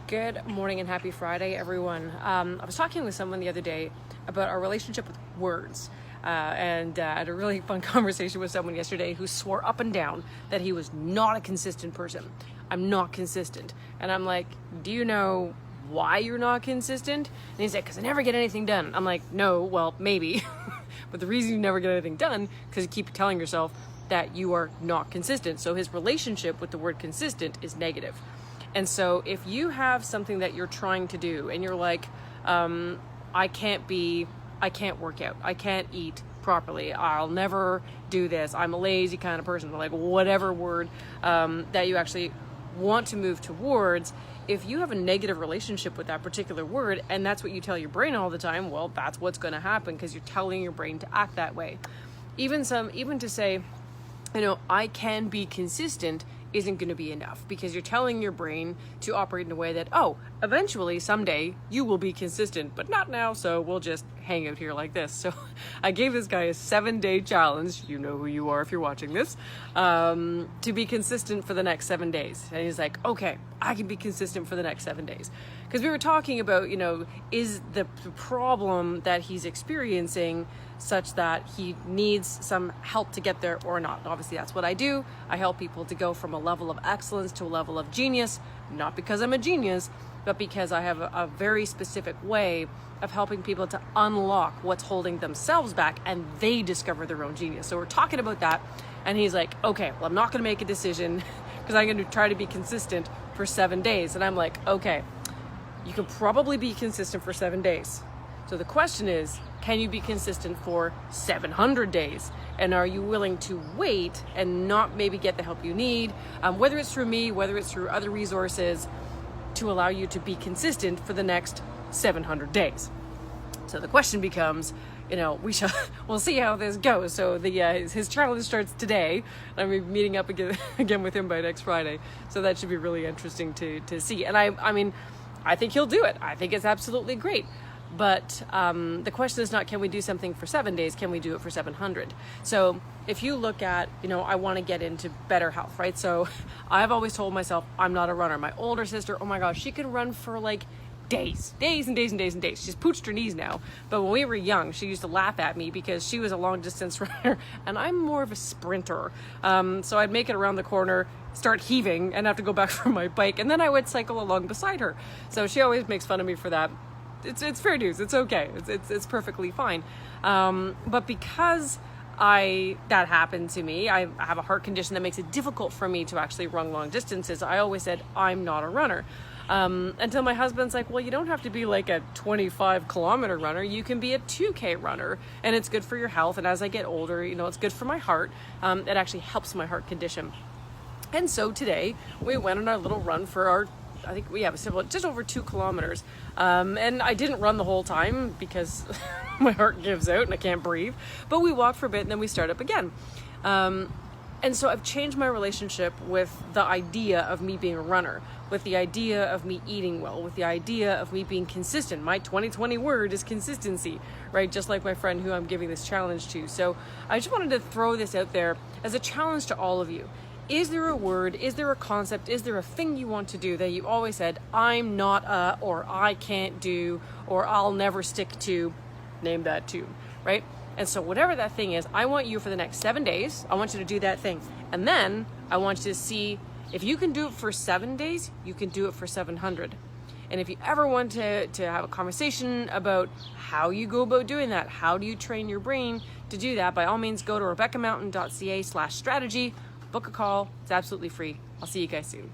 Good morning and happy Friday, everyone. I was talking with someone the other day about our relationship with words. And I had a really fun conversation with someone yesterday who swore up and down that he was not a consistent person. I'm not consistent. And I'm like, do you know why you're not consistent? And he's like, because I never get anything done. I'm like, no, well, maybe. But the reason you never get anything done, because you keep telling yourself that you are not consistent. So his relationship with the word consistent is negative. And so if you have something that you're trying to do and you're like, I can't work out, I can't eat properly, I'll never do this, I'm a lazy kind of person, like whatever word that you actually want to move towards, if you have a negative relationship with that particular word and that's what you tell your brain all the time, well, that's what's going to happen because you're telling your brain to act that way. Even to say, I can be consistent isn't going to be enough because you're telling your brain to operate in a way that, eventually, someday, you will be consistent, but not now, so we'll just hang out here like this. So I gave this guy a 7-day challenge, you know who you are if you're watching this, to be consistent for the next 7 days. And he's like, okay, I can be consistent for the next 7 days. Because we were talking about, is the problem that he's experiencing such that he needs some help to get there or not. Obviously, that's what I do. I help people to go from a level of excellence to a level of genius, not because I'm a genius, but because I have a very specific way of helping people to unlock what's holding themselves back and they discover their own genius. So we're talking about that. And he's like, okay, well, I'm not going to make a decision because I'm going to try to be consistent for 7 days. And I'm like, okay, you can probably be consistent for 7 days. So the question is, can you be consistent for 700 days? And are you willing to wait and not maybe get the help you need, whether it's through me, whether it's through other resources, to allow you to be consistent for the next 700 days? So the question becomes, we'll see how this goes. So his challenge starts today. I'm meeting up again with him by next Friday. So that should be really interesting to see. And I think he'll do it. I think it's absolutely great. But the question is not, can we do something for 7 days? Can we do it for 700? So if you look at, I want to get into better health, right? So I've always told myself I'm not a runner. My older sister, oh my gosh, she can run for like days and days and days and days. She's pooched her knees now. But when we were young, she used to laugh at me because she was a long distance runner and I'm more of a sprinter. So I'd make it around the corner, start heaving and have to go back for my bike. And then I would cycle along beside her. So she always makes fun of me for that. It's fair news. It's okay. It's perfectly fine. But because that happened to me, I have a heart condition that makes it difficult for me to actually run long distances. I always said I'm not a runner. Until my husband's like, well, you don't have to be like a 25-kilometer runner. You can be a 2K runner, and it's good for your health. And as I get older, it's good for my heart. It actually helps my heart condition. And so today we went on our little run for I think we have just over 2 kilometers. And I didn't run the whole time because my heart gives out and I can't breathe. But we walked for a bit and then we start up again. And so I've changed my relationship with the idea of me being a runner, with the idea of me eating well, with the idea of me being consistent. My 2020 word is consistency, right? Just like my friend who I'm giving this challenge to. So I just wanted to throw this out there as a challenge to all of you. Is there a word, is there a concept, is there a thing you want to do that you always said, I'm not or I can't do, or I'll never stick to, name that too, right? And so whatever that thing is, I want you for the next 7 days, I want you to do that thing. And then I want you to see if you can do it for 7 days, you can do it for 700. And if you ever want to have a conversation about how you go about doing that, how do you train your brain to do that, by all means, go to RebeccaMountain.ca/strategy. Book a call. It's absolutely free. I'll see you guys soon.